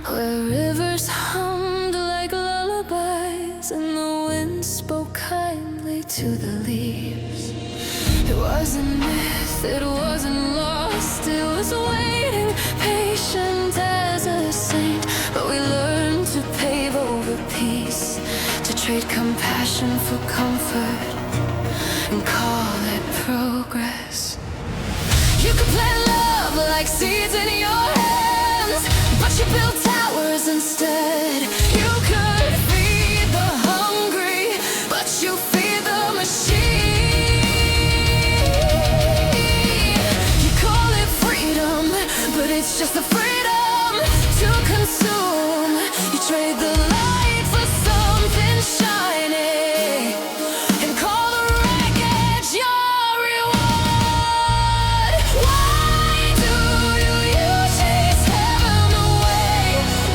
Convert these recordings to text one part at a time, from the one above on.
where rivers hummed like lullabies and the wind spoke kindly to the leaves. It wasn't myth, it wasn't lost, it was waiting, patient as a saint. But we learned to pave over peace, to trade compassion for comfort and call it progress. You could plant love like seeds in your hands, but you built towers instead. You could feed the hungry, but you feed the machine. You call it freedom, but it's just the freedom to consume. You trade the light for something shiny and call the wreckage your reward. Why do you chase heaven away?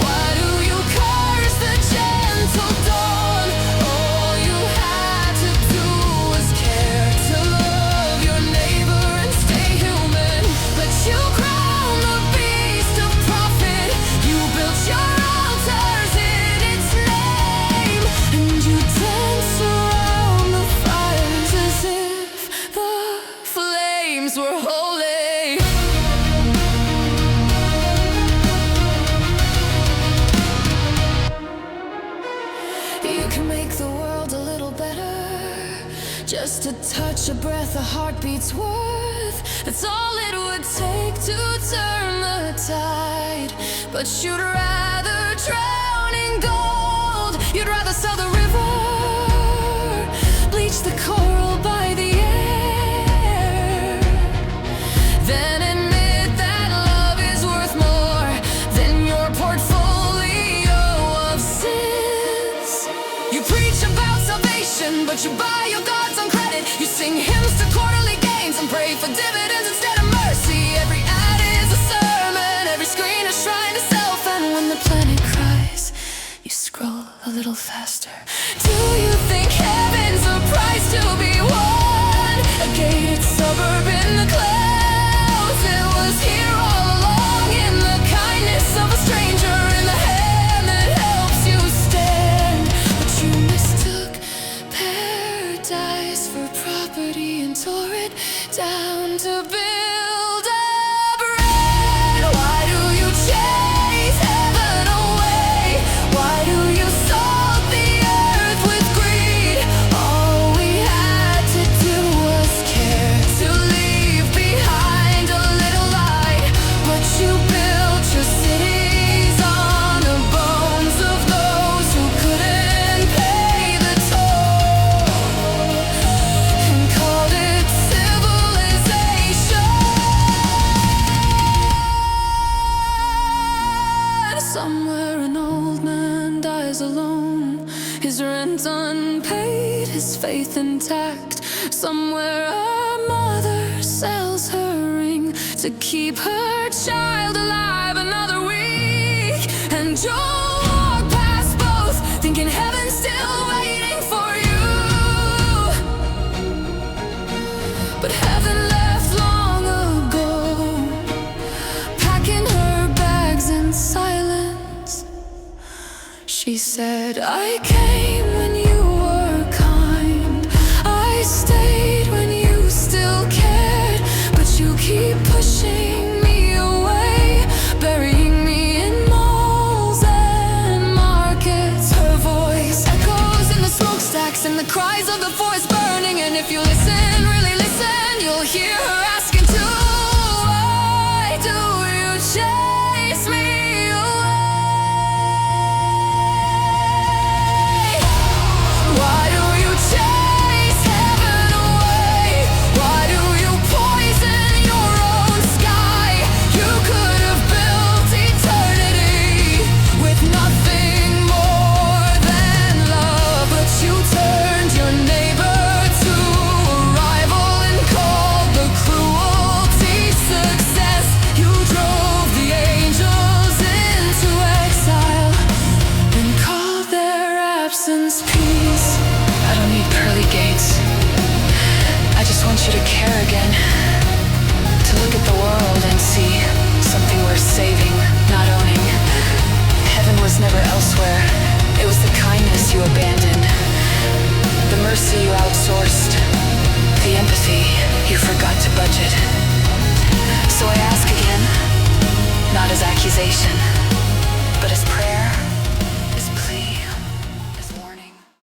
Why do you curse the gentle dawn? All you had to do was care, to love your neighbor and stay human. But you crown the beast of profit. You built your altars in its name, and you dance around the fires as if the flames were holy. You can make the world a little better, just a touch, a breath, a heartbeat's worth. That's all it would take to turn the tide. But you'd rather drown in gold. You'd rather sell the river, bleach the coral by the air, than admit that love is worth more than your portfolio of sins. You preach about salvation, but you buy your gods on credit. You sing hymns to quarterly gains and pray for dividends instead of mercy. Every ad is a sermon, every screen a shrine to self. And when the planet cries, you scroll a little faster. Do you think heaven's a prize to be won? A gated suburb in the clouds. It was here all along, in the kindness of a stranger, in the hand that helps you stand. But you mistook paradise for property and tore it down to build a bread. Why do you chase heaven away? Why do you salt the earth with greed? All we had to do was care, to leave behind a little light. But you built your cities on the bones of those who couldn't pay the toll, and called it civilization. Somewhere an old man dies alone, his rent unpaid, his faith intact. Somewhere a mother sells her ring to keep her child alive another week. And you'll walk past both, thinking heaven's still waiting for you. But heaven left long ago, packing her bags in silence. She said, I came when you were kind, I stayed when you still cared. But you keep pushing me away, burying me in malls and markets. Her voice echoes in the smokestacks and the cries of the forest burning. And if you listen, really listen, you'll hear her asking too. Why do you chase me away? Why do you chase heaven away? Why do you poison your own sky? You could have built eternity with nothing more than love. But you turned your neighbor to a rival and called the cruelty success. You drove the angels into exile and called their absence peace. I don't need pearly gates, I just want you to care again, to look at the world and see something worth saving, not owning. sensation.